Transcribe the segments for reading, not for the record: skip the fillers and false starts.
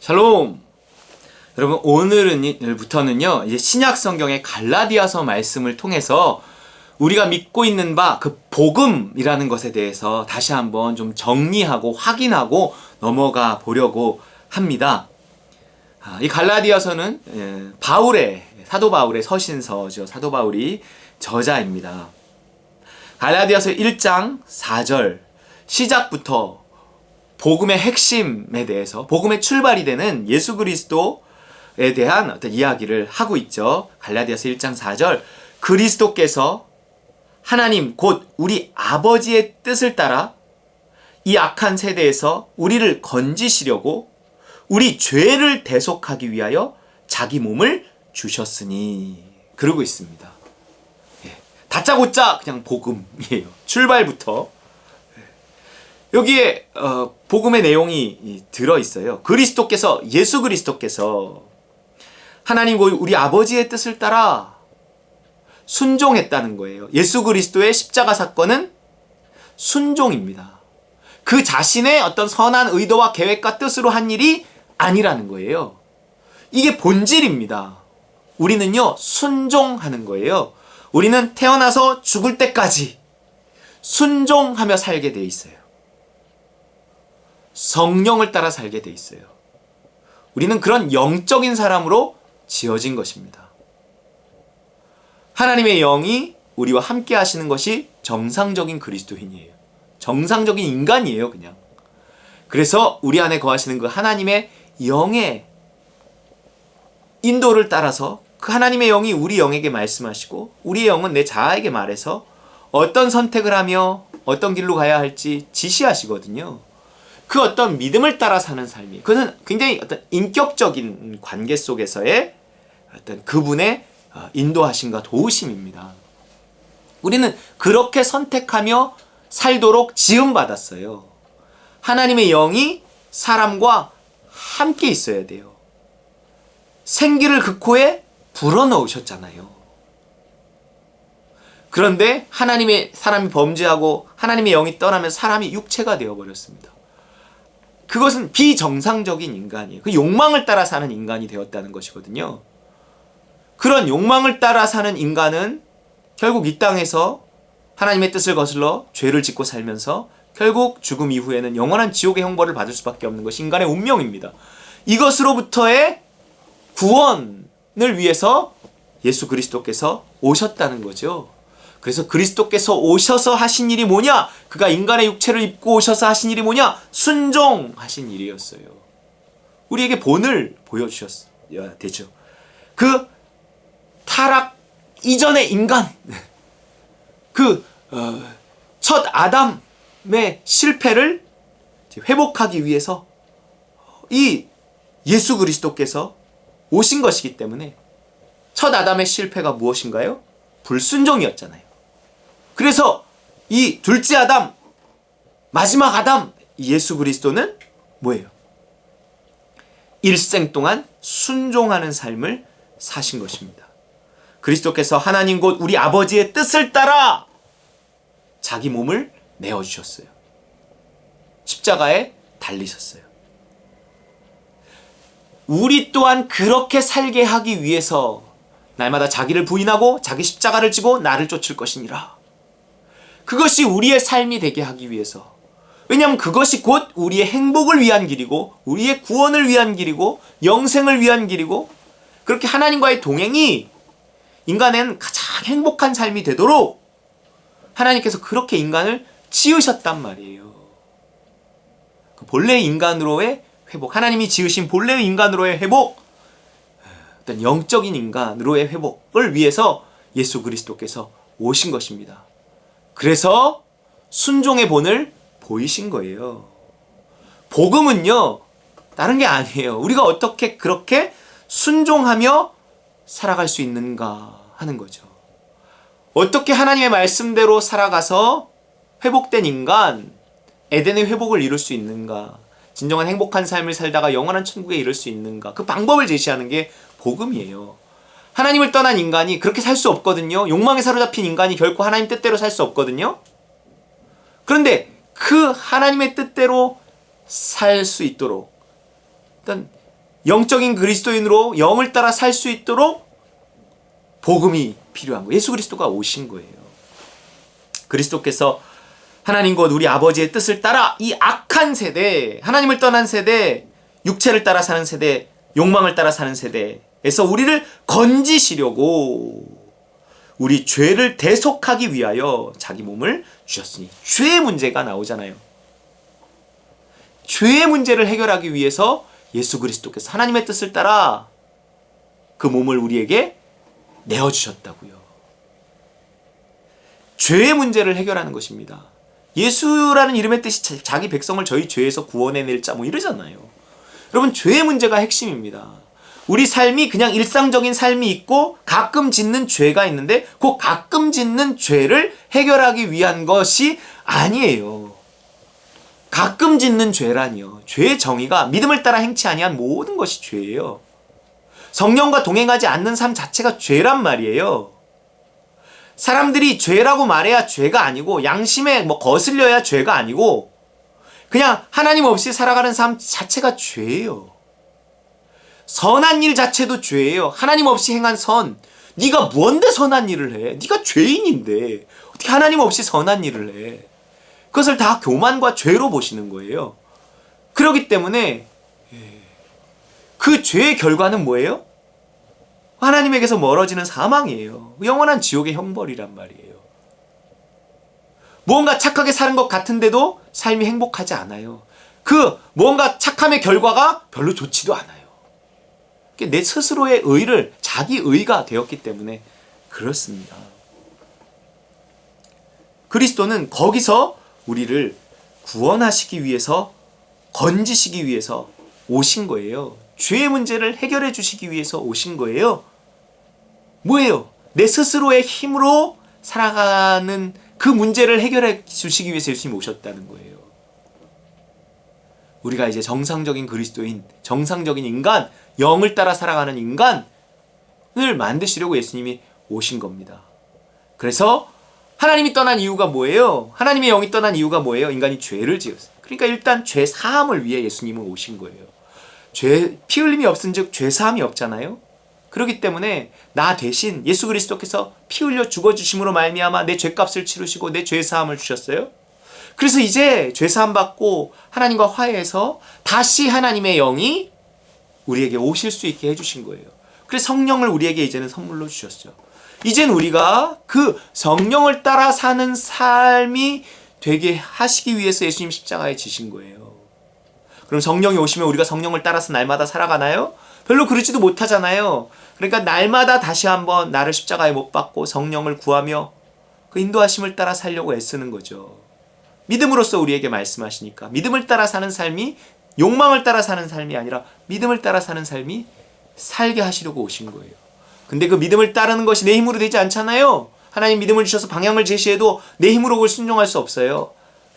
샬롬! 여러분, 오늘부터는요, 이제 신약 성경의 갈라디아서 말씀을 통해서 우리가 믿고 있는 바 그 복음이라는 것에 대해서 다시 한번 좀 정리하고 확인하고 넘어가 보려고 합니다. 이 갈라디아서는 사도 바울의 서신서죠. 사도 바울이 저자입니다. 갈라디아서 1장 4절 시작부터 복음의 핵심에 대해서, 복음의 출발이 되는 예수 그리스도에 대한 어떤 이야기를 하고 있죠. 갈라디아서 1장 4절 그리스도께서 하나님 곧 우리 아버지의 뜻을 따라 이 악한 세대에서 우리를 건지시려고 우리 죄를 대속하기 위하여 자기 몸을 주셨으니, 그러고 있습니다. 다짜고짜 그냥 복음이에요. 출발부터. 여기에 복음의 내용이 들어있어요. 예수 그리스도께서 하나님 우리 아버지의 뜻을 따라 순종했다는 거예요. 예수 그리스도의 십자가 사건은 순종입니다. 그 자신의 어떤 선한 의도와 계획과 뜻으로 한 일이 아니라는 거예요. 이게 본질입니다. 우리는요, 순종하는 거예요. 우리는 태어나서 죽을 때까지 순종하며 살게 돼 있어요. 성령을 따라 살게 돼 있어요. 우리는 그런 영적인 사람으로 지어진 것입니다. 하나님의 영이 우리와 함께 하시는 것이 정상적인 그리스도인이에요. 정상적인 인간이에요, 그냥. 그래서 우리 안에 거하시는 그 하나님의 영의 인도를 따라서 그 하나님의 영이 우리 영에게 말씀하시고 우리의 영은 내 자아에게 말해서 어떤 선택을 하며 어떤 길로 가야 할지 지시하시거든요. 그 어떤 믿음을 따라 사는 삶이, 그것은 굉장히 어떤 인격적인 관계 속에서의 어떤 그분의 인도하심과 도우심입니다. 우리는 그렇게 선택하며 살도록 지음받았어요. 하나님의 영이 사람과 함께 있어야 돼요. 생기를 그 코에 불어넣으셨잖아요. 그런데 사람이 범죄하고 하나님의 영이 떠나면 사람이 육체가 되어버렸습니다. 그것은 비정상적인 인간이에요. 그 욕망을 따라 사는 인간이 되었다는 것이거든요. 그런 욕망을 따라 사는 인간은 결국 이 땅에서 하나님의 뜻을 거슬러 죄를 짓고 살면서 결국 죽음 이후에는 영원한 지옥의 형벌을 받을 수밖에 없는 것이 인간의 운명입니다. 이것으로부터의 구원을 위해서 예수 그리스도께서 오셨다는 거죠. 그래서 그리스도께서 오셔서 하신 일이 뭐냐? 그가 인간의 육체를 입고 오셔서 하신 일이 뭐냐? 순종하신 일이었어요. 우리에게 본을 보여주셔야 되죠. 그 타락 이전의 인간, 첫 아담의 실패를 회복하기 위해서 이 예수 그리스도께서 오신 것이기 때문에, 첫 아담의 실패가 무엇인가요? 불순종이었잖아요. 그래서 이 둘째 아담, 마지막 아담 예수 그리스도는 뭐예요? 일생 동안 순종하는 삶을 사신 것입니다. 그리스도께서 하나님 곧 우리 아버지의 뜻을 따라 자기 몸을 내어주셨어요. 십자가에 달리셨어요. 우리 또한 그렇게 살게 하기 위해서 날마다 자기를 부인하고 자기 십자가를 지고 나를 쫓을 것이니라. 그것이 우리의 삶이 되게 하기 위해서. 왜냐하면 그것이 곧 우리의 행복을 위한 길이고 우리의 구원을 위한 길이고 영생을 위한 길이고, 그렇게 하나님과의 동행이 인간은 가장 행복한 삶이 되도록 하나님께서 그렇게 인간을 지으셨단 말이에요. 그 본래의 인간으로의 회복, 하나님이 지으신 본래의 인간으로의 회복, 어떤 영적인 인간으로의 회복을 위해서 예수 그리스도께서 오신 것입니다. 그래서 순종의 본을 보이신 거예요. 복음은요, 다른 게 아니에요. 우리가 어떻게 그렇게 순종하며 살아갈 수 있는가 하는 거죠. 어떻게 하나님의 말씀대로 살아가서 회복된 인간, 에덴의 회복을 이룰 수 있는가, 진정한 행복한 삶을 살다가 영원한 천국에 이를 수 있는가, 그 방법을 제시하는 게 복음이에요. 하나님을 떠난 인간이 그렇게 살 수 없거든요. 욕망에 사로잡힌 인간이 결코 하나님 뜻대로 살 수 없거든요. 그런데 그 하나님의 뜻대로 살 수 있도록 일단 영적인 그리스도인으로 영을 따라 살 수 있도록 복음이 필요한 거예요. 예수 그리스도가 오신 거예요. 그리스도께서 하나님 곧 우리 아버지의 뜻을 따라 이 악한 세대, 하나님을 떠난 세대, 육체를 따라 사는 세대, 욕망을 따라 사는 세대에서 우리를 건지시려고 우리 죄를 대속하기 위하여 자기 몸을 주셨으니, 죄의 문제가 나오잖아요. 죄의 문제를 해결하기 위해서 예수 그리스도께서 하나님의 뜻을 따라 그 몸을 우리에게 내어주셨다고요. 죄의 문제를 해결하는 것입니다. 예수라는 이름의 뜻이 자기 백성을 저희 죄에서 구원해낼 자 뭐 이러잖아요. 여러분, 죄의 문제가 핵심입니다. 우리 삶이 그냥 일상적인 삶이 있고 가끔 짓는 죄가 있는데 그 가끔 짓는 죄를 해결하기 위한 것이 아니에요. 가끔 짓는 죄라니요. 죄의 정의가 믿음을 따라 행치 아니한 모든 것이 죄예요. 성령과 동행하지 않는 삶 자체가 죄란 말이에요. 사람들이 죄라고 말해야 죄가 아니고, 양심에 거슬려야 죄가 아니고, 그냥 하나님 없이 살아가는 삶 자체가 죄예요. 선한 일 자체도 죄예요. 하나님 없이 행한 선. 네가 뭔데 선한 일을 해? 네가 죄인인데 어떻게 하나님 없이 선한 일을 해? 그것을 다 교만과 죄로 보시는 거예요. 그렇기 때문에 그 죄의 결과는 뭐예요? 하나님에게서 멀어지는 사망이에요. 영원한 지옥의 형벌이란 말이에요. 무언가 착하게 사는 것 같은데도 삶이 행복하지 않아요. 그 무언가 착함의 결과가 별로 좋지도 않아요. 내 스스로의 의를 자기 의가 되었기 때문에 그렇습니다. 그리스도는 거기서 우리를 구원하시기 위해서, 건지시기 위해서 오신 거예요. 죄의 문제를 해결해 주시기 위해서 오신 거예요. 뭐예요? 내 스스로의 힘으로 살아가는 그 문제를 해결해 주시기 위해서 예수님이 오셨다는 거예요. 우리가 이제 정상적인 그리스도인, 정상적인 인간, 영을 따라 살아가는 인간을 만드시려고 예수님이 오신 겁니다. 그래서 하나님이 떠난 이유가 뭐예요? 하나님의 영이 떠난 이유가 뭐예요? 인간이 죄를 지었어요. 그러니까 일단 죄 사함을 위해 예수님은 오신 거예요. 피 흘림이 없은즉 죄 사함이 없잖아요. 그렇기 때문에 나 대신 예수 그리스도께서 피 흘려 죽어주심으로 말미암아 내 죄값을 치르시고 내 죄 사함을 주셨어요. 그래서 이제 죄 사함 받고 하나님과 화해해서 다시 하나님의 영이 우리에게 오실 수 있게 해주신 거예요. 그래서 성령을 우리에게 이제는 선물로 주셨죠. 이제는 우리가 그 성령을 따라 사는 삶이 되게 하시기 위해서 예수님 십자가에 지신 거예요. 그럼 성령이 오시면 우리가 성령을 따라서 날마다 살아가나요? 별로 그러지도 못하잖아요. 그러니까 날마다 다시 한번 나를 십자가에 못 박고 성령을 구하며 그 인도하심을 따라 살려고 애쓰는 거죠. 믿음으로써 우리에게 말씀하시니까 믿음을 따라 사는 삶이 욕망을 따라 사는 삶이 아니라 믿음을 따라 사는 삶이 살게 하시려고 오신 거예요. 근데 그 믿음을 따르는 것이 내 힘으로 되지 않잖아요. 하나님 믿음을 주셔서 방향을 제시해도 내 힘으로 그걸 순종할 수 없어요.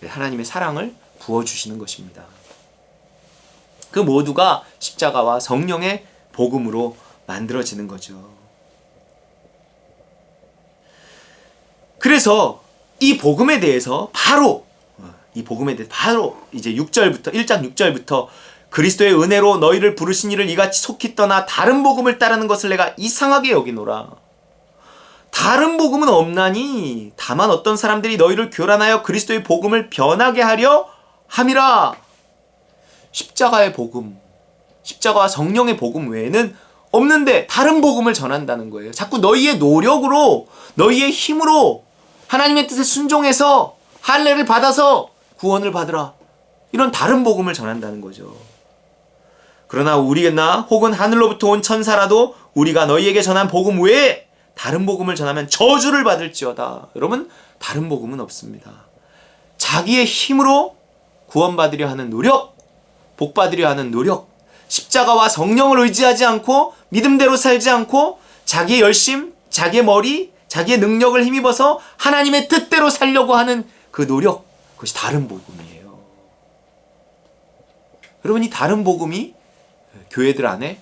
하나님의 사랑을 부어주시는 것입니다. 그 모두가 십자가와 성령의 복음으로 만들어지는 거죠. 그래서 이 복음에 대해서 바로 이제 6절부터 1장 6절부터 그리스도의 은혜로 너희를 부르신 이를 이같이 속히 떠나 다른 복음을 따르는 것을 내가 이상하게 여기노라. 다른 복음은 없나니 다만 어떤 사람들이 너희를 교란하여 그리스도의 복음을 변하게 하려 함이라. 십자가의 복음, 십자가와 성령의 복음 외에는 없는데 다른 복음을 전한다는 거예요. 자꾸 너희의 노력으로, 너희의 힘으로 하나님의 뜻에 순종해서 할례를 받아서 구원을 받으라. 이런 다른 복음을 전한다는 거죠. 그러나 우리나 혹은 하늘로부터 온 천사라도 우리가 너희에게 전한 복음 외에 다른 복음을 전하면 저주를 받을지어다. 여러분, 다른 복음은 없습니다. 자기의 힘으로 구원받으려 하는 노력, 복받으려 하는 노력, 십자가와 성령을 의지하지 않고 믿음대로 살지 않고 자기의 열심, 자기의 머리, 자기의 능력을 힘입어서 하나님의 뜻대로 살려고 하는 그 노력, 그것이 다른 복음이에요. 여러분, 이 다른 복음이 교회들 안에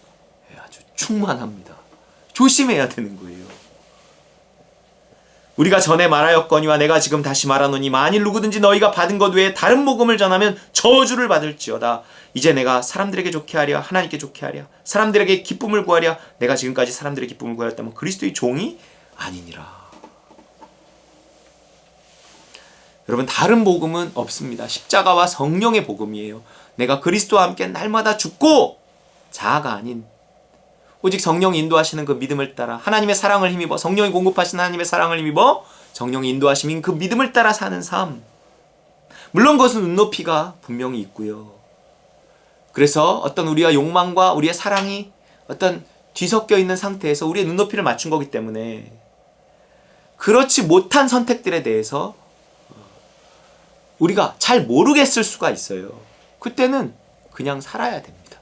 아주 충만합니다. 조심해야 되는 거예요. 우리가 전에 말하였거니와 내가 지금 다시 말하노니 만일 누구든지 너희가 받은 것 외에 다른 복음을 전하면 저주를 받을지어다. 이제 내가 사람들에게 좋게 하랴 하나님께 좋게 하랴 사람들에게 기쁨을 구하랴 내가 지금까지 사람들의 기쁨을 구하였다면 그리스도의 종이 아니니라. 여러분, 다른 복음은 없습니다. 십자가와 성령의 복음이에요. 내가 그리스도와 함께 날마다 죽고 자아가 아닌 오직 성령이 인도하시는 그 믿음을 따라 하나님의 사랑을 힘입어 성령이 공급하신 하나님의 사랑을 힘입어 성령이 인도하심인 그 믿음을 따라 사는 삶. 물론 그것은 눈높이가 분명히 있고요. 그래서 어떤 우리와 욕망과 우리의 사랑이 어떤 뒤섞여 있는 상태에서 우리의 눈높이를 맞춘 거기 때문에 그렇지 못한 선택들에 대해서 우리가 잘 모르겠을 수가 있어요. 그때는 그냥 살아야 됩니다.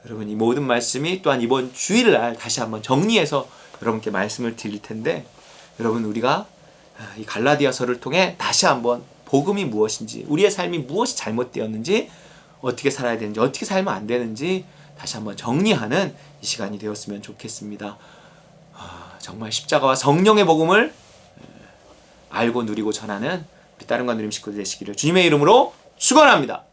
여러분, 이 모든 말씀이 또한 이번 주일날 다시 한번 정리해서 여러분께 말씀을 드릴 텐데, 여러분, 우리가 이 갈라디아서를 통해 다시 한번 복음이 무엇인지, 우리의 삶이 무엇이 잘못되었는지, 어떻게 살아야 되는지, 어떻게 살면 안 되는지 다시 한번 정리하는 이 시간이 되었으면 좋겠습니다. 정말 십자가와 성령의 복음을 알고 누리고 전하는 우리 따른과 누림 식구들 되시기를 주님의 이름으로 축원합니다.